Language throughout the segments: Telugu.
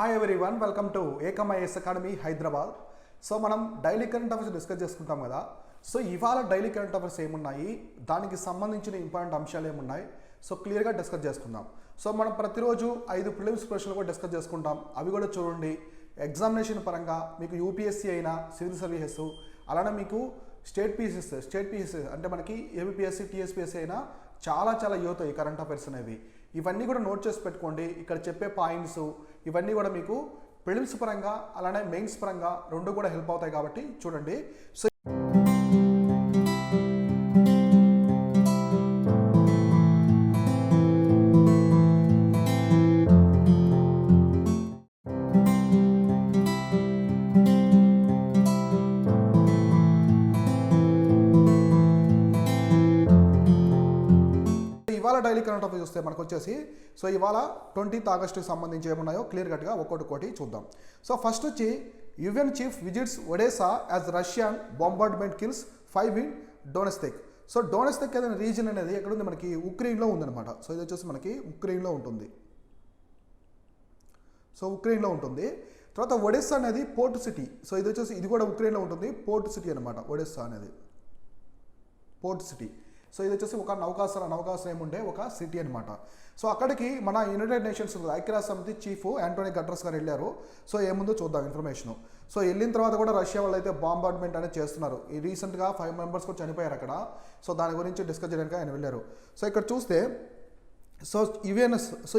Hi everyone, welcome to Ekam IAS academy Hyderabad. So మనం డైలీ కరెంట్ అఫైర్స్ డిస్కస్ చేసుకుంటాం కదా. సో ఇవాళ డైలీ కరెంట్ అఫైర్స్ ఏమున్నాయి, దానికి సంబంధించిన ఇంపార్టెంట్ అంశాలు ఏమున్నాయి, సో క్లియర్గా డిస్కస్ చేసుకుందాం. సో మనం ప్రతిరోజు 5 ప్రిలిమ్స్ ప్రశ్నలు కూడా డిస్కస్ చేసుకుంటాం. అవి కూడా చూడండి. ఎగ్జామినేషన్ పరంగా మీకు యూపీఎస్సీ అయినా, సివిల్ సర్వీసెస్, అలానే మీకు స్టేట్ పీసెస్ అంటే మనకి ఏబిపిఎస్సి, టీఎస్పీఎస్సీ అయినా చాలా యూత్ ఈ కరెంట్ అఫైర్స్ అనేవి. ఇవన్నీ కూడా నోట్ చేసి పెట్టుకోండి. ఇక్కడ చెప్పే పాయింట్స్ ఇవన్నీ కూడా మీకు ప్రిలిమ్స్ పరంగా అలానే మెయిన్స్ పరంగా రెండు కూడా హెల్ప్ అవుతాయి కాబట్టి చూడండి. సో ఇవాళ డైలీ కరెంట్ అఫైర్స్ చూస్తే మనకు వచ్చేసి సో ఇవాళ 20th ఆగస్టుకి సంబంధించి ఏమున్నాయో క్లియర్ కట్గా ఒక్కొక్కటి చూద్దాం. సో ఫస్ట్ వచ్చి UN chief visits Odesa as Russian bombardment kills 5 in Donetsk. So Donetsk అనే రీజన్ అనేది ఎక్కడుంది, మనకి ఉక్రెయిన్లో ఉందన్నమాట. సో ఇది వచ్చేసి మనకి ఉక్రెయిన్లో ఉంటుంది. తర్వాత ఒడెస్సా అనేది పోర్ట్ సిటీ. సో ఇది వచ్చేసి ఇది కూడా ఉక్రెయిన్లో ఉంటుంది, పోర్ట్ సిటీ అనమాట. ఒడెస్సా అనేది పోర్ట్ సిటీ. సో ఇది వచ్చేసి ఒక నౌకాశ్రయం ఉండే ఒక సిటీ అనమాట. సో అక్కడికి మన యునైటెడ్ నేషన్స్ ఐక్యరాజ్య సమితి చీఫ్ యాంటోనియో గటర్స్ గారు వెళ్ళారు. సో ఏముందో చూద్దాం ఇన్ఫర్మేషన్. సో వెళ్ళిన తర్వాత కూడా రష్యా వాళ్ళు అయితే బాంబార్డ్మెంట్ అనేది చేస్తున్నారు. ఈ రీసెంట్గా 5 మెంబర్స్ కూడా చనిపోయారు అక్కడ. సో దాని గురించి డిస్కస్ చేయడానికి ఆయన వెళ్ళారు. సో ఇక్కడ చూస్తే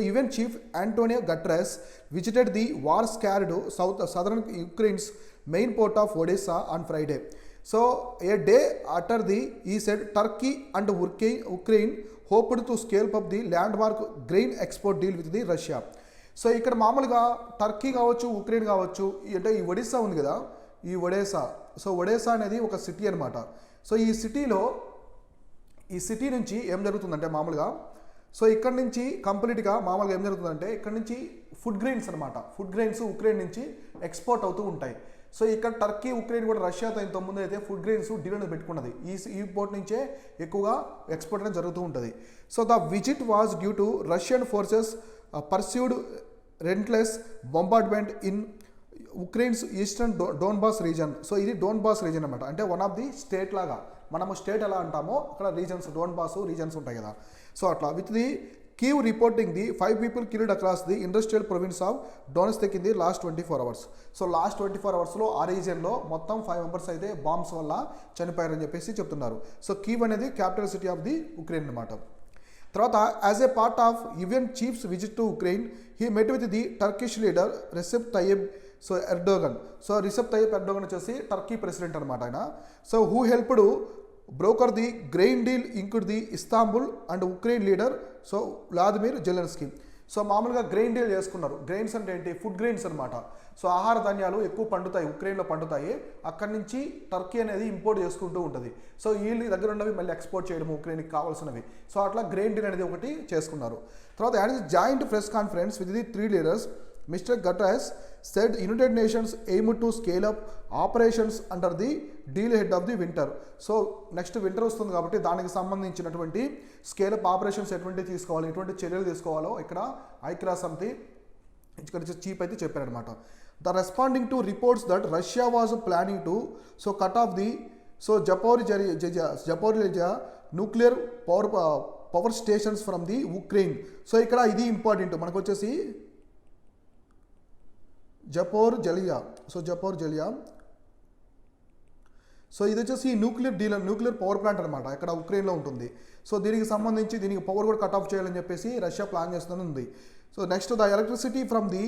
UN chief Antonio Guterres visited the war scarred southern Ukraine's main port of Odesa on Friday. So a day after he said Turkey and Ukraine hoped to scale up the landmark grain export deal with the Russia. So ఇక్కడ మామూలుగా టర్కీ కావచ్చు, ఉక్రెయిన్ కావచ్చు, అంటే ఈ ఒడిస్సా ఉంది కదా, ఈ ఒడేసా అనేది ఒక సిటీ అనమాట. సో ఈ సిటీ నుంచి ఏం జరుగుతుందంటే మామూలుగా సో ఇక్కడ నుంచి కంప్లీట్గా మామూలుగా ఏం జరుగుతుందంటే ఇక్కడ నుంచి ఫుడ్ గ్రెయిన్స్ అనమాట. ఫుడ్ గ్రెయిన్స్ ఉక్రెయిన్ నుంచి ఎక్స్పోర్ట్ అవుతూ ఉంటాయి. సో ఇక్కడ టర్కీ, ఉక్రెయిన్ కూడా రష్యాతో ఇంతకుముందు అయితే ఫుడ్ గ్రెయిన్స్ డీల్ అనేది పెట్టుకున్నది. ఈ పోర్ట్ నుంచే ఎక్కువగా ఎక్స్పోర్ట్ అనేది జరుగుతూ ఉంటుంది. So the visit was due to Russian forces pursued relentless bombardment in Ukraine's eastern Donbas region. So ఇది డోన్బాస్ రీజన్ అనమాట. అంటే వన్ ఆఫ్ ది స్టేట్ లాగా, మనము స్టేట్ ఎలా అంటామో అక్కడ రీజన్స్, డోన్బాస్ రీజన్స్ ఉంటాయి కదా. సో అట్లా with the Kyiv reporting the 5 people killed across the industrial province of Donetsk in the last 24 hours. So last 24 అవర్స్లో ఆ రీజియన్లో మొత్తం 5 మెంబర్స్ అయితే బాంబ్స్ వల్ల చనిపోయారని చెప్పేసి చెప్తున్నారు. సో కీవ్ అనేది capital city of the Ukraine అనమాట. తర్వాత as a part of UN chiefs visit to Ukraine he met with the Turkish leader Recep Tayyip Erdogan. So Recep Tayyip Erdogan వచ్చేసి టర్కీ ప్రెసిడెంట్ అనమాట ఆయన. So who helped broker the grain deal include the Istanbul and Ukraine leader so Vladimir Zelensky. So మామూలుగా గ్రెయిన్ డీల్ చేసుకున్నారు. గ్రెయిన్స్ అంటే ఏంటి, ఫుడ్ గ్రెయిన్స్ అనమాట. సో ఆహార ధాన్యాలు ఎక్కువ పండుతాయి, ఉక్రెయిన్లో పండుతాయి. అక్కడి నుంచి టర్కీ అనేది ఇంపోర్ట్ చేసుకుంటూ ఉంటుంది. సో వీళ్ళ దగ్గర ఉన్నవి మళ్ళీ ఎక్స్పోర్ట్ చేయడం ఉక్రెయిన్కి కావాల్సినవి. సో అట్లా గ్రెయిన్ డీల్ అనేది ఒకటి చేసుకున్నారు. తర్వాత joint press conference with the 3 leaders Mr. Guterres said United Nations aim to scale up operations under the deal ahead of the winter. So next winter వస్తుంది కాబట్టి దానికి సంబంధించినటువంటి స్కేలప్ ఆపరేషన్స్ ఎటువంటి తీసుకోవాలి, ఎటువంటి చర్యలు తీసుకోవాలో ఇక్కడ ఐక్యరాజ్య సమితి ఇక్కడ చీఫ్ అయితే చెప్పారనమాట. The responding to reports that Russia was planning to cut off the Zaporizhzhia nuclear power stations from the Ukraine. So ఇక్కడ ఇది ఇంపార్టెంట్ మనకు వచ్చేసి జపోర్జియా. సో ఇది వచ్చేసి న్యూక్లియర్ పవర్ ప్లాంట్ అనమాట, ఇక్కడ ఉక్రెయిన్లో ఉంటుంది. సో దీనికి సంబంధించి దీనికి పవర్ కూడా కట్ ఆఫ్ చేయాలని చెప్పేసి రష్యా ప్లాన్ చేస్తూనే ఉంది. So next the electricity from the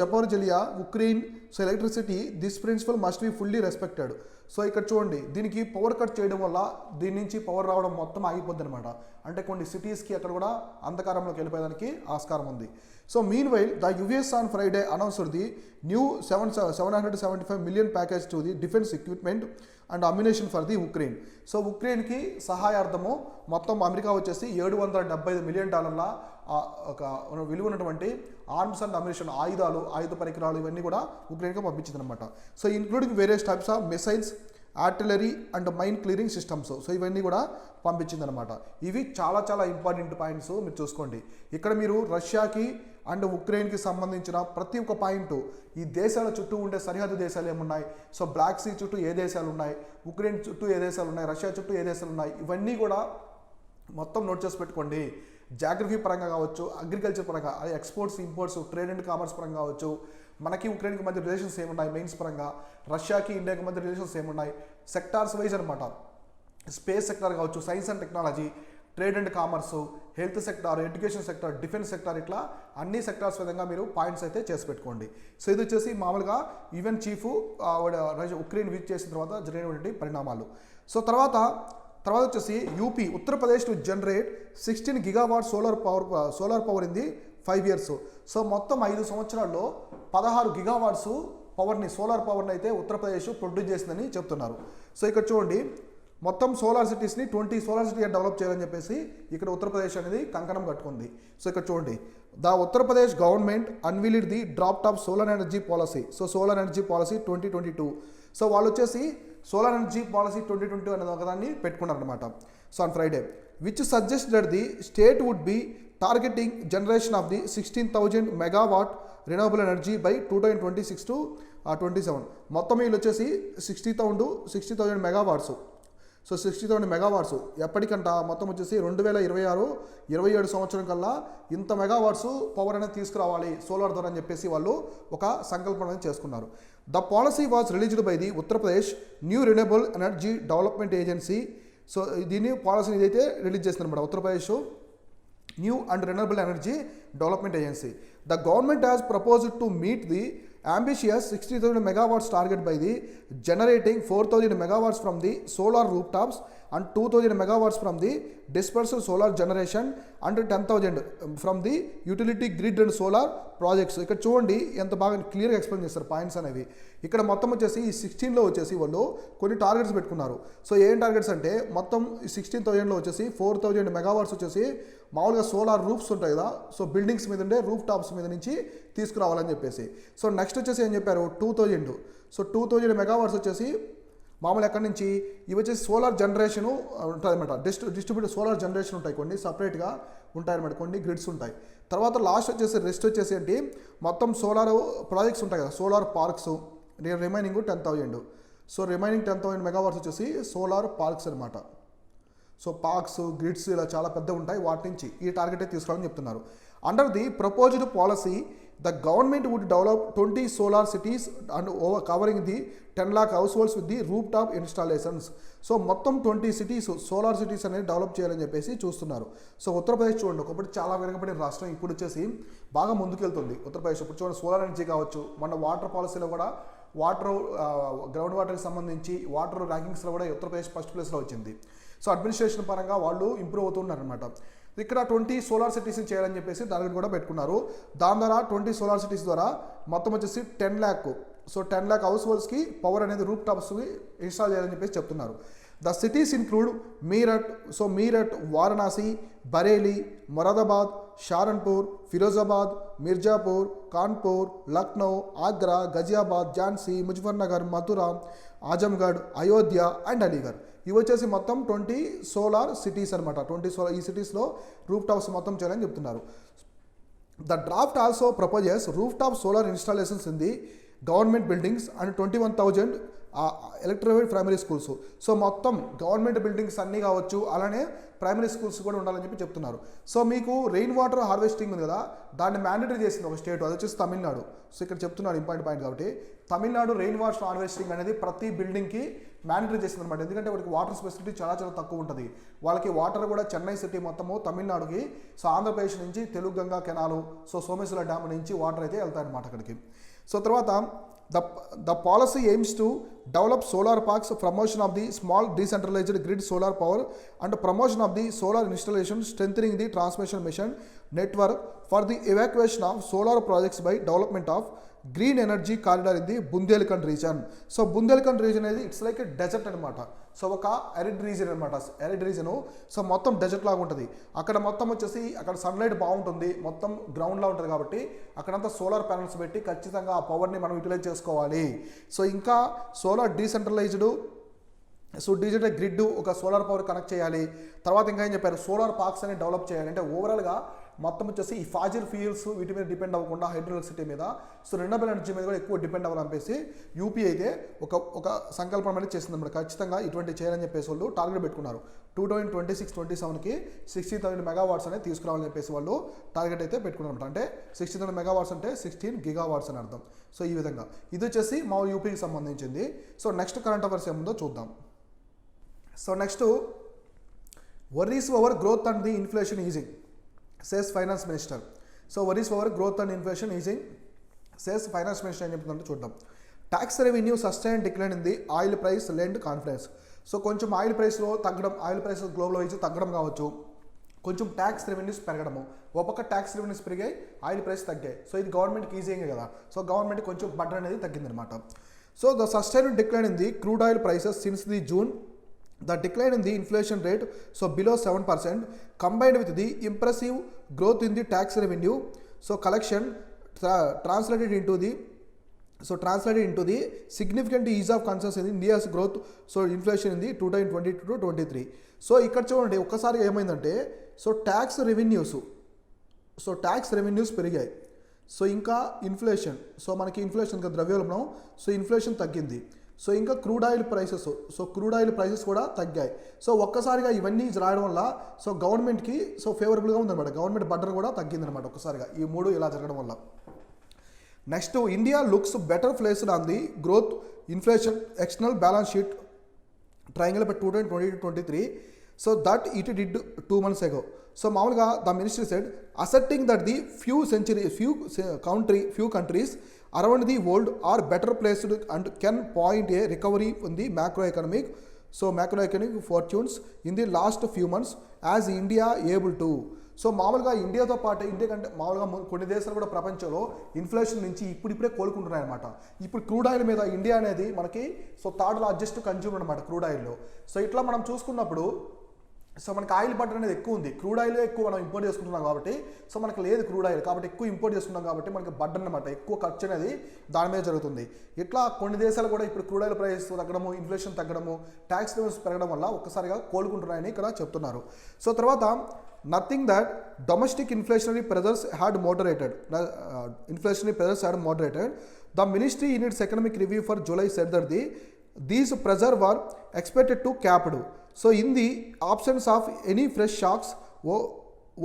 Zaporizhzhia Ukraine. So electricity this principle must be fully respected. So ఇక్కడ చూడండి, దీనికి పవర్ కట్ చేయడం వల్ల దీని నుంచి పవర్ రావడం మొత్తం ఆగిపోద్ది అనమాట. అంటే కొన్ని సిటీస్కి అక్కడ కూడా అంధకారంలోకి వెళ్ళిపోయేదానికి ఆస్కారం ఉంది. So meanwhile the US on Friday announced the new 775 million package to the defence equipment and ammunition for the Ukraine. So ఉక్రెయిన్కి సహాయార్థము మొత్తం అమెరికా వచ్చేసి $775 మిలియన్ ఒక విలువ ఉన్నటువంటి ఆర్మ్స్ అండ్ అమ్యునేషన్, ఆయుధ పరికరాలు ఇవన్నీ కూడా ఉక్రెయిన్కి పంపించింది అనమాట. So including various types of missiles, artillery and mine clearing systems. So ఇవన్నీ కూడా పంపించిందనమాట. ఇవి చాలా చాలా ఇంపార్టెంట్ పాయింట్స్ మీరు చూసుకోండి. ఇక్కడ మీరు రష్యాకి అండ్ ఉక్రెయిన్కి సంబంధించిన ప్రతి ఒక్క పాయింట్, ఈ దేశాల చుట్టూ ఉండే సరిహద్దు దేశాలు ఏమున్నాయి, సో బ్లాక్ సీ చుట్టూ ఏ దేశాలు ఉన్నాయి, ఉక్రెయిన్ చుట్టూ ఏ దేశాలు ఉన్నాయి, రష్యా చుట్టూ ఏ దేశాలు ఉన్నాయి, ఇవన్నీ కూడా మొత్తం నోట్ చేసి పెట్టుకోండి. జాగ్రఫీ పరంగా కావచ్చు, అగ్రికల్చర్ పరంగా, exports imports, trade and commerce పరంగా కావచ్చు, మనకి ఉక్రెయిన్కి మధ్య రిలేషన్స్ ఏమున్నాయి మెయిన్స్ పరంగా, రష్యాకి ఇండియాకి మధ్య రిలేషన్స్ ఏమున్నాయి, సెక్టార్స్ వైజ్ అనమాట. స్పేస్ సెక్టార్ కావచ్చు, science and technology, trade and commerce, health sector, education sector, defence sector, ఇట్లా అన్ని సెక్టార్స్ విధంగా మీరు పాయింట్స్ అయితే చేసి పెట్టుకోండి. సో ఇది వచ్చేసి మామూలుగా యుఎన్ చీఫ్ ఉక్రెయిన్ విజిట్ చేసిన తర్వాత జరిగినటువంటి పరిణామాలు. సో తర్వాత వచ్చేసి UP, Uttar Pradesh to generate 16 GW solar power in the 5 years. So మొత్తం 5 సంవత్సరాల్లో 16 GW సోలార్ పవర్ని అయితే ఉత్తరప్రదేశ్ ప్రొడ్యూస్ చేసిందని చెప్తున్నారు. సో ఇక్కడ చూడండి, మొత్తం సోలార్ సిటీస్ని 20 సోలార్ సిటీ డెవలప్ చేయాలని చెప్పేసి ఇక్కడ ఉత్తరప్రదేశ్ అనేది కంకణం కట్టుకుంది. సో ఇక్కడ చూడండి, the Uttar Pradesh government unveiled the draft of solar energy policy. So solar energy policy 2022. So వాళ్ళు వచ్చేసి సోలార్ ఎనర్జీ పాలసీ 2022 అనే ఒకదాన్ని పెట్టుకున్నారనమాట. So on Friday, which suggest that the state would be targeting generation of the 16,000 megawatt renewable energy by 2026 to 27. మొత్తం వీళ్ళు వచ్చేసి 60,000 మెగావాట్స్. సో 60,000 మెగావాట్స్ ఎప్పటికంట మొత్తం వచ్చేసి 2026-27 సంవత్సరం కల్లా ఇంత మెగావాట్స్ పవర్ అనేది తీసుకురావాలి సోలార్ ద్వారా అని చెప్పేసి వాళ్ళు ఒక సంకల్పన అనేది చేసుకున్నారు. The policy was released by the Uttar Pradesh new renewable energy development agency. So దీన్ని పాలసీని ఇదైతే రిలీజ్ చేస్తుందన్నమాట Uttar Pradesh new and renewable energy development agency. The government has proposed to meet the ambitious 60,000 megawatts target by the generating 4,000 megawatts from the solar rooftops and 2,000 megawatts from the dispersed solar generation and 10,000 from the utility grid and solar projects. ఇక్కడ చూడండి ఎంత బాగా క్లియర్గా ఎక్స్ప్లెయిన్ చేస్తారు పాయింట్స్ అనేవి. ఇక్కడ మొత్తం వచ్చేసి ఈ 16లో వచ్చేసి వాళ్ళు కొన్ని టార్గెట్స్ పెట్టుకున్నారు. సో ఏం టార్గెట్స్ అంటే మొత్తం 16,000లో వచ్చేసి 4,000 మెగావాట్స్ వచ్చేసి మామూలుగా సోలార్ రూఫ్స్ ఉంటాయి కదా, సో బిల్డింగ్స్ మీద ఉండే రూఫ్ టాప్స్ మీద నుంచి తీసుకురావాలని చెప్పేసి. సో నెక్స్ట్ వచ్చేసి ఏం చెప్పారు 2,000. సో 2,000 మెగావాట్స్ వచ్చేసి మామూలు ఎక్కడి నుంచి ఇవి వచ్చేసి సోలార్ జనరేషన్ ఉంటుంది అనమాట. డిస్ట్రిబ్యూటెడ్ సోలార్ జనరేషన్ ఉంటాయి, కొన్ని సపరేట్గా ఉంటాయి అనమాట, కొన్ని గ్రిడ్స్ ఉంటాయి. తర్వాత లాస్ట్ వచ్చేసి రెస్ట్ వచ్చేసి ఏంటి మొత్తం సోలార్ ప్రాజెక్ట్స్ ఉంటాయి కదా, solar parks, remaining 10,000. So remaining 10,000 megawatts వచ్చేసి సోలార్ పార్క్స్ అనమాట. సో పార్క్స్, గ్రిడ్స్ ఇలా చాలా పెద్ద ఉంటాయి, వాటి నుంచి ఈ టార్గెట్ తీసుకోవాలని చెప్తున్నారు. Under the proposed policy the government would develop 20 solar cities and over covering the 10 lakh household with the rooftop installations. So మొత్తం 20 సిటీస్ సోలార్ సిటీస్ అనేది డెవలప్ చేయాలని చెప్పేసి చూస్తున్నారు. సో ఉత్తరప్రదేశ్ చూడండి, ఒకప్పుడు చాలా వెనుకబడిన రాష్ట్రం, ఇప్పుడు వచ్చేసి బాగా ముందుకెళ్తుంది ఉత్తరప్రదేశ్. ఇప్పుడు చూడండి సోలార్ ఎనర్జీ కావచ్చు, మన వాటర్ పాలసీలో కూడా వాటర్ గ్రౌండ్ వాటర్కి సంబంధించి వాటర్ ర్యాంకింగ్స్లో కూడా ఉత్తరప్రదేశ్ ఫస్ట్ ప్లేస్లో వచ్చింది. సో అడ్మినిస్ట్రేషన్ పరంగా వాళ్ళు ఇంప్రూవ్ అవుతున్నారు అనమాట. ఇక్కడ 20 సోలార్ సిటీస్ని చేయాలని చెప్పేసి టార్గెట్ కూడా పెట్టుకున్నారు. దాని ద్వారా 20 సోలార్ సిటీస్ ద్వారా మొత్తం వచ్చేసి 10 lakh, సో 10 lakh హౌస్ హోల్డ్స్కి పవర్ అనేది రూప్ టాప్స్కి ఇన్స్టాల్ చేయాలని చెప్పేసి చెప్తున్నారు. The cities include Meerut, Varanasi, Bareilly, Moradabad, Saharanpur, Firozabad, Mirzapur, Kanpur, Lucknow, Agra, Ghaziabad, Jhansi, Muzaffarnagar, Mathura, Azamgarh, Ayodhya and Aligarh. ఇవి వచ్చేసి మొత్తం 20 సోలార్ సిటీస్ అనమాట. 20 సోలార్ ఈ సిటీస్లో రూఫ్ టాప్స్ మొత్తం చేయాలని చెప్తున్నారు. The draft also proposes roof top solar installations in the government buildings and 21,000 electrified primary schools. So మొత్తం గవర్నమెంట్ బిల్డింగ్స్ అన్నీ కావచ్చు, అలానే ప్రైమరీ స్కూల్స్ కూడా ఉండాలని చెప్పి చెప్తున్నారు. సో మీకు రెయిన్ వాటర్ హార్వెస్టింగ్ ఉంది కదా, దాన్ని మ్యాండేటరీ చేసింది ఒక స్టేట్, అది వచ్చేసి తమిళనాడు. సో ఇక్కడ చెప్తున్నాడు ఇంపార్టెంట్ పాయింట్ కాబట్టి, తమిళనాడు రెయిన్ వాటర్ హార్వెస్టింగ్ అనేది ప్రతి బిల్డింగ్కి మ్యాండేటరీ చేసింది అనమాట. ఎందుకంటే వాటికి వాటర్ ఫెసిలిటీ చాలా చాలా తక్కువ ఉంటుంది. వాళ్ళకి వాటర్ కూడా చెన్నై సిటీ మొత్తము తమిళనాడుకి, సో ఆంధ్రప్రదేశ్ నుంచి తెలుగంగా కెనాలు, సో సోమేశ్వర డ్యామ్ నుంచి వాటర్ అయితే వెళ్తాయన్నమాట అక్కడికి. సో తర్వాత the policy aims to develop solar parks, promotion of the small decentralized grid solar power and promotion of the solar installation, strengthening the transmission mission network for the evacuation of solar projects by development of green energy corridor ఇది Bundelkhand region. So Bundelkhand region అనేది ఇట్స్ లైక్ డెజర్ట్ అనమాట. సో ఒక ఎరిడ్ రీజన్ అనమాట, ఎరిడ్ రీజను. సో మొత్తం డెజర్ట్ లాగా ఉంటుంది అక్కడ. మొత్తం వచ్చేసి అక్కడ సన్లైట్ బాగుంటుంది, మొత్తం గ్రౌండ్లా ఉంటుంది కాబట్టి అక్కడంతా సోలార్ ప్యానల్స్ పెట్టి ఖచ్చితంగా ఆ పవర్ని మనం యూటిలైజ్ చేసుకోవాలి. సో ఇంకా సోలార్ డిజిటల్ గ్రిడ్ ఒక సోలార్ పవర్ కనెక్ట్ చేయాలి. తర్వాత ఇంకా ఏం చెప్పారు, సోలార్ పార్క్స్ అని డెవలప్ చేయాలి. అంటే ఓవరాల్గా మొత్తం వచ్చేసి ఈ ఫాజిల్ ఫ్యూయల్స్ వీటి మీద డిపెండ్ అవ్వకుండా హైడ్రో ఎలక్ట్రిసిటీ మీద, సో రెన్యూవబుల్ ఎనర్జీ మీద కూడా ఎక్కువ డిపెండ్ అవ్వాలని యూపీ అయితే ఒక సంకల్పం అనేది చేసింది అనమాట. ఖచ్చితంగా ఇటువంటి చేయాలని చెప్పేసి వాళ్ళు టార్గెట్ పెట్టుకున్నారు. 2026-27కి 60,000 మెగావాట్స్ అనేది తీసుకురావాలని చెప్పేసి వాళ్ళు టార్గెట్ అయితే పెట్టుకున్నారు అనమాట. అంటే 60,000 మెగావాట్స్ అంటే 16 గిగావాట్స్ అని అర్థం. సో ఈ విధంగా ఇది వచ్చేసి మా యూపీకి సంబంధించింది. సో నెక్స్ట్ కరెంట్ అఫైర్స్ ఏముందో చూద్దాం. So next, worries over growth and the inflation easing, says finance minister. So worries over growth and inflation easing, says finance minister అని చెప్తుందంటే చూద్దాం. Tax revenue sustain decline in the oil price lend confidence. So కొంచెం ఆయిల్ ప్రైస్లో తగ్గడం, ఆయిల్ ప్రైస్ గ్లోబల్ వైజ్ తగ్గడం కావచ్చు, కొంచెం ట్యాక్స్ రెవెన్యూస్ పెరగడము. ఒక పక్క ట్యాక్స్ రెవెన్యూస్ పెరిగాయి, ఆయిల్ ప్రైస్ తగ్గాయి. సో ఇది గవర్నమెంట్కి ఈజీగా కదా, సో గవర్నమెంట్ కొంచెం బడ్జెట్ అనేది తగ్గిందనమాట. So the sustain decline in the crude oil prices since the June. The decline in the inflation rate, so below 7%, combined with the impressive growth in the tax revenue, so collection translated into the significant ease of concerns in India's growth, so inflation in the 2022-23. So ఇక్కడ చూడండి ఒక్కసారిగా ఏమైందంటే, సో ట్యాక్స్ రెవెన్యూస్ పెరిగాయి. సో ఇంకా ఇన్ఫ్లేషన్, సో మనకి ఇన్ఫ్లేషన్ ద్రవ్యోల్బణం, సో ఇన్ఫ్లేషన్ తగ్గింది. సో ఇంకా క్రూడ్ ఆయిల్ ప్రైసెస్ కూడా తగ్గాయి. సో ఒక్కసారిగా ఇవన్నీ రాయడం వల్ల సో గవర్నమెంట్కి సో ఫేవరబుల్గా ఉందన్నమాట. గవర్నమెంట్ బడ్జెట్ కూడా తగ్గిందనమాట ఒక్కసారిగా, ఈ మూడు ఇలా జరగడం వల్ల. Next, India looks better placed on the growth inflation external balance sheet triangle by 2022-23, so that it did 2 months ago. So మామూలుగా the ministry said accepting that the few countries around the world are better placed and can point a recovery in the macroeconomic fortunes in the last few months as India able to. So మామూలుగా ఇండియాతో పాటు, ఇండియా కంటే మామూలుగా కొన్ని దేశాలు కూడా ప్రపంచంలో ఇన్ఫ్లేషన్ నుంచి ఇప్పుడిప్పుడే కోలుకుంటున్నాయి అనమాట. ఇప్పుడు క్రూడ్ ఆయిల్ మీద ఇండియా అనేది మనకి సో థర్డ్ లార్జెస్ట్ కన్జ్యూమర్ అనమాట క్రూడ్ ఆయిల్లో. సో ఇట్లా మనం చూసుకున్నప్పుడు సో మనకి ఆయిల్ బడ్జెట్ అనేది ఎక్కువ ఉంది, క్రూడ్ ఆయిల్ ఎక్కువ మనం ఇంపోర్ట్ చేసుకుంటున్నాం కాబట్టి, సో మనకి లేదు క్రూడ్ ఆయిల్ కాబట్టి ఎక్కువ ఇంపోర్ట్ చేసుకుంటాం కాబట్టి మనకి బడ్జెట్ అనమాట ఎక్కువ ఖర్చు అనేది దాని మీద జరుగుతుంది. ఇట్లా కొన్ని దేశాలు కూడా ఇప్పుడు క్రూడ్ ఆయిల్ ప్రైస్ తగ్గడము, ఇన్ఫ్లేషన్ తగ్గడము, ట్యాక్స్ రెవెన్యూస్ పెరగడం వల్ల ఒక్కసారిగా కోలుకుంటున్నాయని ఇక్కడ చెప్తున్నారు. సో తర్వాత nothing that domestic inflationary pressures had moderated. The ministry in its economic review for July said that these pressure were expected to capped. So in the absence of any fresh shocks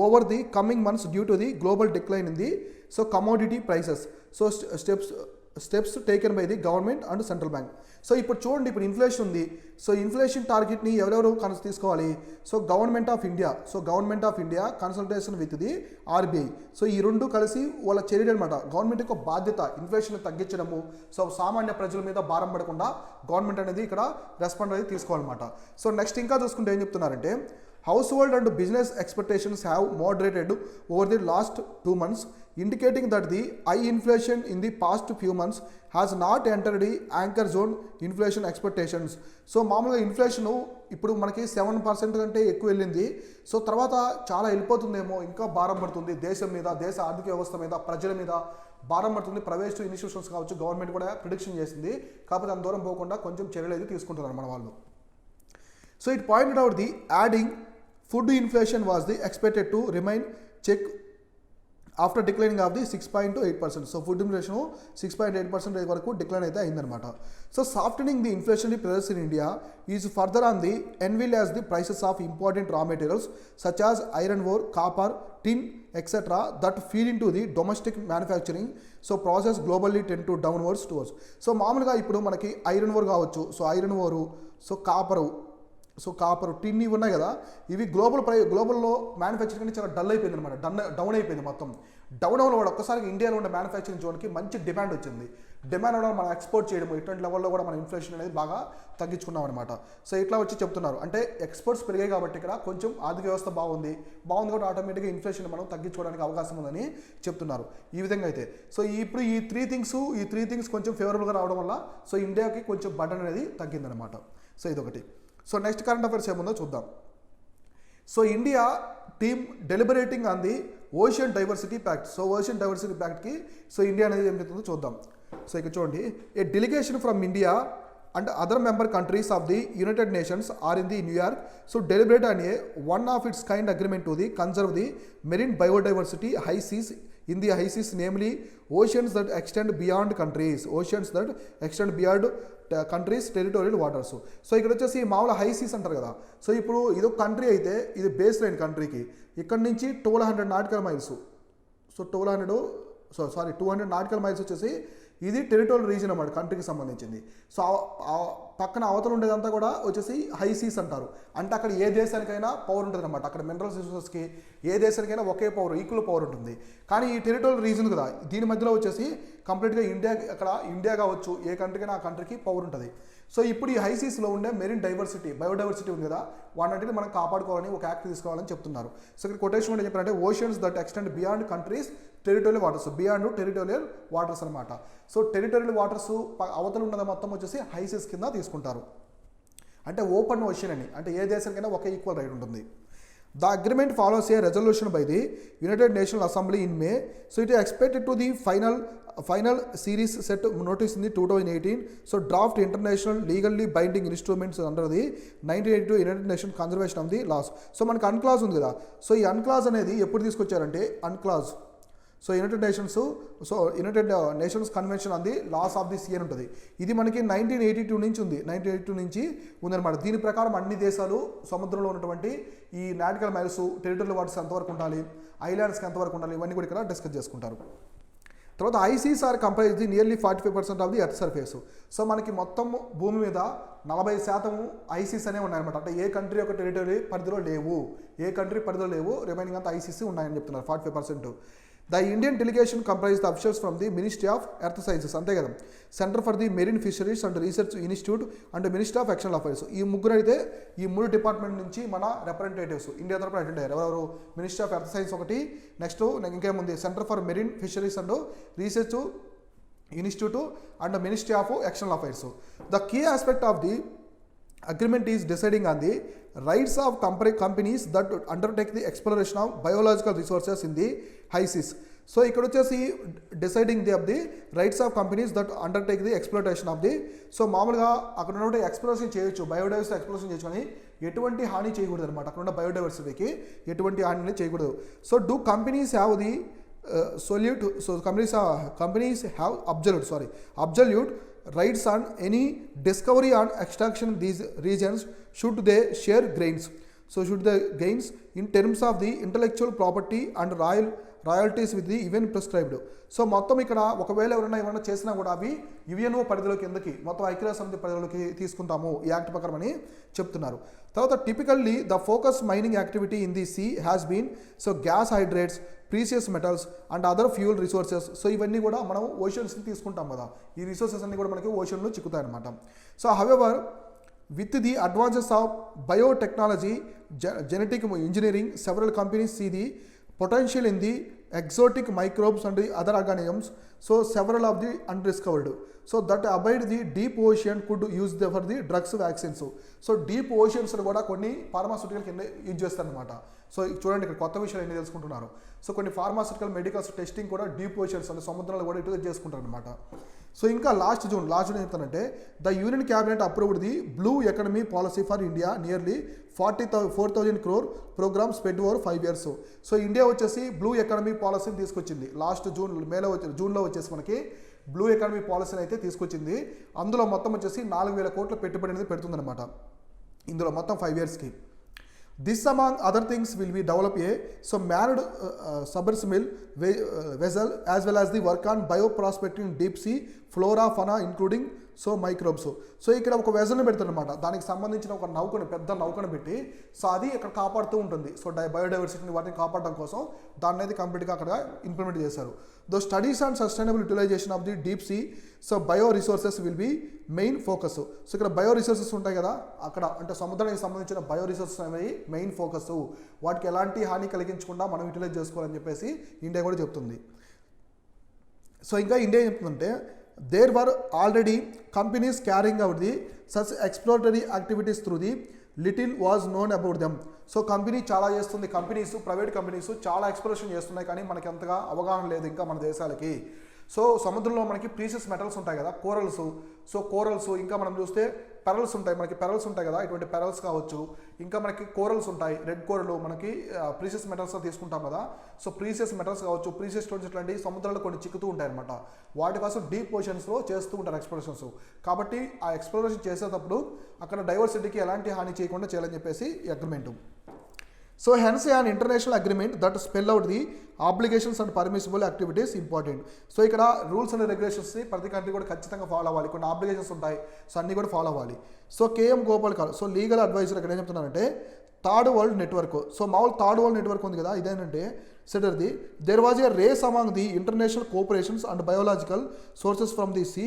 over the coming months due to the global decline in the commodity prices, so steps taken by the government and central bank. So ఇప్పుడు చూడండి, ఇప్పుడు ఇన్ఫ్లేషన్ ఉంది. సో ఇన్ఫ్లేషన్ టార్గెట్ని ఎవరెవరు తీసుకోవాలి? So government of India consultation with the RBI. So ఈ రెండు కలిసి వాళ్ళ చర్యలు అనమాట. గవర్నమెంట్ యొక్క బాధ్యత ఇన్ఫ్లేషన్ తగ్గించడము, సో సామాన్య ప్రజల మీద భారం పడకుండా గవర్నమెంట్ అనేది ఇక్కడ రెస్పాండ్ అనేది తీసుకోవాలన్నమాట. సో నెక్స్ట్ ఇంకా చూసుకుంటే ఏం చెప్తున్నారంటే, household and business expectations have moderated over the last 2 months, indicating that the high inflation in the past few months has not entered the anchor zone inflation expectations. So మామూలుగా ఇన్ఫ్లేషన్ ఇప్పుడు మనకి 7% కంటే ఎక్కువ వెళ్ళింది. సో తర్వాత చాలా వెళ్ళిపోతుందేమో, ఇంకా భారం పడుతుంది దేశం మీద, దేశ ఆర్థిక వ్యవస్థ మీద, ప్రజల మీద భారం పడుతుంది. ప్రైవేట్ ఇన్స్టిట్యూషన్స్ కావచ్చు, గవర్నమెంట్ కూడా ప్రిడిక్షన్ చేసింది. కాకపోతే అంత దూరం పోకుండా కొంచెం చర్యలు అయితే తీసుకుంటున్నారు మన వాళ్ళు. So it pointed out the adding food inflation was the expected to remain check after declining of the 6.8%. So food inflation 6.8% వరకు డిక్లైన్ అయితే అయిందనమాట. So softening the inflationary pressures in India is further on the anvil as the prices of important raw materials such as iron ore, copper, tin etcetera that feed in to the domestic manufacturing so process globally tend to downwards towards. So మామూలుగా ఇప్పుడు మనకి ఐరన్ ఓర్ కావచ్చు, so iron ore, so copper, tin ఇవి ఉన్నాయి కదా, ఇవి గ్లోబల్లో మ్యానుఫ్యాక్చరింగ్ అనేది చాలా డల్ అయిపోయింది అనమాట. డౌన్ అయిపోయింది మొత్తం. డౌన్ అవ్వడం కూడా ఒక్కసారికి ఇండియాలో ఉన్న మ్యానుఫ్యాక్చరింగ్ జోన్కి మంచి డిమాండ్ వచ్చింది. డిమాండ్ అవ్వడం మనం ఎక్స్పోర్ట్ చేయడం, ఇటువంటి లెవెల్లో కూడా మన ఇన్ఫ్లేషన్ అనేది బాగా తగ్గించుకున్నాం అనమాట. సో ఇట్లా వచ్చి చెప్తున్నారు, అంటే ఎక్స్పోర్ట్స్ పెరిగాయి కాబట్టి ఇక్కడ కొంచెం ఆర్థిక వ్యవస్థ బాగుంది కాబట్టి ఆటోమేటిక్గా ఇన్ఫ్లేషన్ మనం తగ్గించుకోవడానికి అవకాశం ఉందని చెప్తున్నారు. ఈ విధంగా అయితే సో ఇప్పుడు ఈ త్రీ థింగ్స్ కొంచెం ఫేవరబుల్గా రావడం వల్ల సో ఇండియాకి కొంచెం బటన్ అనేది తగ్గిందనమాట. సో ఇదొకటి. సో నెక్స్ట్ కరెంట్ అఫైర్స్ ఏముందో చూద్దాం. So India team deliberating on the ocean diversity pact. So ocean diversity ప్యాక్ట్కి సో ఇండియా అనేది ఏం చెప్తుందో చూద్దాం. సో ఇక్కడ చూడండి, a delegation from India and other member countries of the United Nations are in the New York, so deliberate on a one of its kind agreement to the conserve the marine biodiversity high seas in the high seas, namely oceans that extend beyond countries, countries territorial waters. So ఇక్కడ వచ్చేసి మామూలు హై సీస్ అంటారు కదా. సో ఇప్పుడు ఇది ఒక కంట్రీ అయితే ఇది బేస్ లైన్ కంట్రీకి ఇక్కడ నుంచి 1200 nautical miles, so 200 nautical miles వచ్చేసి ఇది టెరిటోరియల్ రీజన్ అన్నమాట కంట్రీకి సంబంధించింది. సో పక్కన అవతల ఉండేదంతా కూడా వచ్చేసి హై సీస్ అంటారు. అంటే అక్కడ ఏ దేశానికైనా పవర్ ఉంటుంది అనమాట. అక్కడ మినరల్స్ రిసోర్సెస్కి ఏ దేశానికైనా ఒకే పవర్, ఈక్వల్ పవర్ ఉంటుంది. కానీ ఈ టెరిటోరియల్ రీజన్ కదా, దీని మధ్యలో వచ్చేసి కంప్లీట్గా ఇండియా కావచ్చు, ఏ కంట్రీకైనా ఆ కంట్రీకి పవర్ ఉంటుంది. సో ఇప్పుడు ఈ హై సీస్లో ఉండే మెరీన్ బయోడైవర్సిటీ ఉంది కదా, వాటిని మనం కాపాడుకోవాలని ఒక యాక్ట్ తీసుకోవాలని చెప్తున్నారు. సో ఇక్కడ కొటేషన్ కూడా చెప్పారంటే oceans that extend beyond countries territorial waters, beyond territorial waters అనమాట. సో టెరిటోరియల్ వాటర్స్ అవతల ఉన్నది మొత్తం వచ్చేసి హై సీస్ కింద తీసుకుంటారు. అంటే ఓపెన్ ఓషన్ అని, అంటే ఏ దేశానికైనా ఒకే ఈక్వల్ రైట్ ఉంటుంది. The agreement follows a resolution by the United Nations Assembly in May. So it is expected to the final series set notice in the 2018. So draft international legally binding instruments under the 1982 United Nations Conservation of the Laws. So మనకి అన్క్లాజ్ ఉంది కదా. సో ఈ అన్క్లాజ్ అనేది ఎప్పుడు తీసుకొచ్చారంటే UNCLOS, so United Nations convention on the laws of the sea అని ఉంటుంది. ఇది మనకి 1982 నుంచి ఉందన్నమాట. దీని ప్రకారం అన్ని దేశాలు సముద్రంలో ఉన్నటువంటి ఈ నాటికల్ మైల్స్, టెరిటోరియల్ వాటర్స్ ఎంతవరకు ఉండాలి, ఐలాండ్స్కి ఎంతవరకు ఉండాలి, ఇవన్నీ కూడా ఇక్కడ డిస్కస్ చేసుకుంటారు. తర్వాత ices are comprise the nearly 45% of the earth surface. So మనకి మొత్తం భూమి మీద 40% ఐసీస్ అనే ఉన్నాయన్నమాట. అంటే ఏ కంట్రీ యొక్క టెరిటరీ పరిధిలో లేవు, రిమైనింగ్ అంతా ఐసీసీ ఉన్నాయని చెప్తున్నారు 45%. The Indian delegation comprised the officials from the Ministry of Earth Sciences, అంతే కదా, Center for the Marine Fisheries and Research Institute and Ministry of External Affairs. ఈ ముగ్గురు అయితే ఈ 3 డిపార్ట్మెంట్ నుంచి మన రిప్రజెంటేటివ్స్ ఇండియా తరపున అటెండ్ అయ్యారు. ఎవరు? మినిస్ట్రీ ఆఫ్ ఎర్త్ సైన్స్ ఒకటి, నెక్స్ట్ ఇంకేముంది centre for marine fisheries and research institute and ministry of external affairs. The key aspect of the agreement is deciding on the rights of companies that undertake the exploration of biological resources in the high seas. So ఇక్కడ వచ్చేసి deciding of the rights of companies that undertake the exploitation of the. So మామూలుగా అక్కడ ఉన్నటువంటి ఎక్స్ప్లోరేషన్ చేయొచ్చు, బయోడైవర్సిటీ ఎక్స్ప్లోరేషన్ చేయొచ్చు, కానీ ఎటువంటి హాని చేయకూడదు అనమాట. అక్కడ ఉన్న బయోడైవర్సిటీకి ఎటువంటి హాని చేయకూడదు. So do companies have the companies have absolute rights on any discovery and extraction in these regions should they share gains. So should the gains in terms of the intellectual property and royalties with the even prescribed. So మొత్తం ఇక్కడ ఒకవేళ ఏమైనా చేసినా కూడా అవి యుఎన్ఓ పరిధిలో కిందకి, మొత్తం ఐక్యరాజ్య సమితి పరిధిలోకి తీసుకుంటాము ఈ యాక్ట్ ప్రకారం అని చెప్తున్నారు. తర్వాత typically the focus mining activity in the sea has been gas hydrates, precious metals and other fuel resources. So ఇవన్నీ కూడా మనం ఓషన్స్ని తీసుకుంటాం కదా, ఈ రిసోర్సెస్ అన్ని కూడా మనకి ఓషన్లో చిక్కుతాయి అనమాట. So however with the advances of biotechnology, genetic engineering, several companies see the potential in the exotic microbes and the other organisms, so several of the undiscovered, so that abide the deep ocean could use for the drugs, vaccines. So deep oceans కూడా కొన్ని ఫార్మాస్యూటికల్ కింద యూజ్ చేస్తారనమాట. సో చూడండి ఇక్కడ కొత్త విషయాలు ఎన్ని తెలుసుకుంటున్నారు. సో కొన్ని ఫార్మాస్యూటికల్ మెడికల్స్ టెస్టింగ్ కూడా డీప్ ఓషన్స్ అంటే సముద్రాలు కూడా ఇటు చేసుకుంటారు అనమాట. సో ఇంకా లాస్ట్ జూన్ చెప్తానంటే the union cabinet approved the blue economy policy for India nearly 4,000 crore programme spend over 5 years. So India వచ్చేసి బ్లూ ఎకనమీ పాలసీని తీసుకొచ్చింది లాస్ట్ జూన్లో వచ్చేసి మనకి బ్లూ ఎకానమీ పాలసీని అయితే తీసుకొచ్చింది. అందులో మొత్తం వచ్చేసి 4,000 కోట్ల పెట్టుబడి అనేది పెడుతుందన్నమాట ఇందులో మొత్తం 5 yearsకి. This among other things will be develop a manned submersible vessel as well as the work on bioprospecting deep sea flora fauna including microbes. So ఇక్కడ ఒక వెజల్ని పెడతారనమాట, దానికి సంబంధించిన ఒక పెద్ద నౌకను పెట్టి సో అది ఇక్కడ కాపాడుతూ ఉంటుంది. సో బయోడైవర్సిటీని వాటిని కాపాడడం కోసం దాన్ని అయితే కంప్లీట్గా అక్కడ ఇంప్లిమెంట్ చేశారు. Though studies and sustainable utilisation of the deep sea, so bio resources will be main focus. So ఇక్కడ బయో రిసోర్సెస్ ఉంటాయి కదా, అక్కడ అంటే సముద్రానికి సంబంధించిన బయో రిసోర్సెస్ అనేవి మెయిన్ ఫోకస్. వాటికి ఎలాంటి హాని కలిగించకుండా మనం యూటిలైజ్ చేసుకోవాలని చెప్పేసి ఇండియా కూడా చెప్తుంది. సో ఇంకా ఇండియా చెప్తుందంటే there were already companies carrying out the such exploratory activities through the little was known about them. So company చాలా చేస్తుంది, ప్రైవేట్ కంపెనీస్ చాలా ఎక్స్ప్లోరేషన్ చేస్తున్నాయి, కానీ మనకి అంతగా అవగాహన లేదు ఇంకా మన దేశాలకి. సో సముద్రంలో మనకి ప్రీషియస్ మెటల్స్ ఉంటాయి కదా, కోరల్స్. సో కోరల్స్, ఇంకా మనం చూస్తే పెరల్స్ ఉంటాయి, మనకి పెరల్స్ ఉంటాయి కదా, ఇటువంటి పెరల్స్ కావచ్చు. ఇంకా మనకి కోరల్స్ ఉంటాయి, రెడ్ కోరలు మనకి ప్రీషియస్ మెటల్స్ తీసుకుంటాం కదా. సో ప్రీషియస్ మెటల్స్ కావచ్చు, ప్రీషియస్ స్టోన్స్ ఇట్లాంటి సముద్రాల్లో కొన్ని చిక్కుతూ ఉంటాయి అనమాట. వాటి కోసం డీప్ ఓషన్స్లో చేస్తూ ఉంటారు ఎక్స్ప్లోరేషన్స్. కాబట్టి ఆ ఎక్స్ప్లోరేషన్ చేసేటప్పుడు అక్కడ డైవర్సిటీకి ఎలాంటి హాని చేయకుండా చేయాలని చెప్పేసి ఈ agreement. So hence an international agreement that spell out the obligations and permissible activities important. So ఇక్కడ రూల్స్ అండ్ రెగ్యులేషన్స్ని ప్రతి కంట్రీ కూడా ఖచ్చితంగా ఫాలో అవ్వాలి. కొన్ని ఆబ్లిగేషన్స్ ఉంటాయి, సో అన్నీ కూడా ఫాలో అవ్వాలి. So KM Gopal so legal advisor ఇక్కడ ఏం చెప్తున్నారంటే థర్డ్ వరల్డ్ నెట్వర్క్. సో మామూలు థర్డ్ వరల్డ్ నెట్వర్క్ ఉంది కదా, ఇదేంటంటే సెటర్ది there was a race among the international cooperations and biological sources from the sea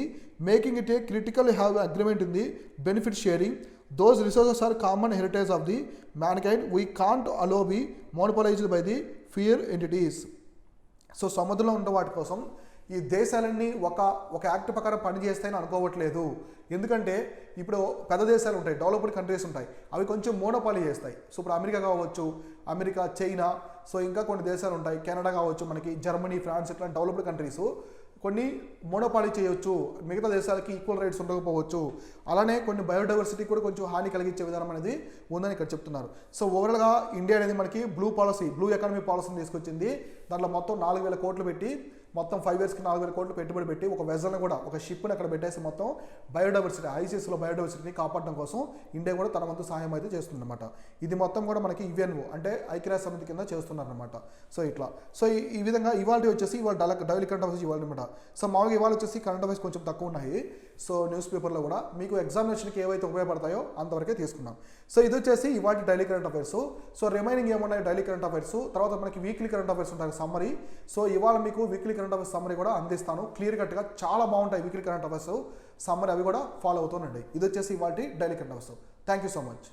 making it a critical have agreement in the benefit sharing. Those resources are common heritage of the mankind. We can't allow be monopolized by the fear entities. So సముద్రంలో ఉన్న వాటి కోసం ఈ దేశాలన్నీ ఒక యాక్ట్ ప్రకారం పనిచేస్తాయని అనుకోవట్లేదు. ఎందుకంటే ఇప్పుడు పెద్ద దేశాలు ఉంటాయి, డెవలప్డ్ కంట్రీస్ ఉంటాయి, అవి కొంచెం మోనోపాలీ చేస్తాయి. సో ఇప్పుడు అమెరికా కావచ్చు, అమెరికా, చైనా, సో ఇంకా కొన్ని దేశాలు ఉంటాయి, కెనడా కావచ్చు, మనకి జర్మనీ, ఫ్రాన్స్ ఇట్లాంటి డెవలప్డ్ కంట్రీస్ కొన్ని మోనోపాలీ చేయొచ్చు, మిగతా దేశాలకి ఈక్వల్ రైట్స్ ఉండకపోవచ్చు. అలానే కొన్ని బయోడైవర్సిటీ కూడా కొంచెం హాని కలిగించే విధానం అనేది ఉందని ఇక్కడ చెప్తున్నారు. సో ఓవరాల్గా ఇండియా అనేది మనకి బ్లూ ఎకానమీ పాలసీని తీసుకొచ్చింది. దాంట్లో మొత్తం 4,000 కోట్లు పెట్టి, మొత్తం 5 yearsకి 4,000 కోట్లు పెట్టుబడి పెట్టి ఒక వెజల్ని కూడా, ఒక షిప్ని అక్కడ పెట్టేసి మొత్తం బయోడైవర్సిటీ, ఐసీఎస్లో బయోడైవర్సిటీని కాపాడడం కోసం ఇండియా కూడా తన వంతు సహాయం అయితే చేస్తుందన్నమాట. ఇది మొత్తం కూడా మనకి యుఎన్ఓ అంటే ఐక్యరాజ్య సమితి కింద చేస్తున్నారనమాట. సో ఇట్లా ఈ విధంగా ఇవాళ వచ్చేసి డైలీ కరెంట్ అఫైర్స్ ఇవాళ అనమాట. సో మామూలుగా ఇవాళ వచ్చేసి కరెంట్ అఫైర్స్ కొంచెం తక్కువ ఉన్నాయి. సో న్యూస్ పేపర్లో కూడా మీకు ఎగ్జామినేషన్కి ఏవైతే ఉపయోగపడతాయో అంతవరకే తీసుకున్నాం. సో ఇది వచ్చేసి ఇవాళ daily current affairs. So remaining ఏమున్నాయి డైలీ కరెంట్ అఫైర్స్, తర్వాత మనకి వీక్లీ కరెంట్ అఫైర్స్ ఉంటాయి సమ్మరీ. సో ఇవాళ మీకు వీక్లీ కరెంట్ అఫైర్స్ సమ్మరీ కూడా అందిస్తాను క్లియర్ కట్గా. చాలా బాగుంటాయి వీక్లీ కరెంట్ అఫైర్స్ సమ్మరీ, అవి కూడా ఫాలో అవుతూనండి. ఇది వచ్చేసి ఇవాళ daily current affairs. Thank you so much.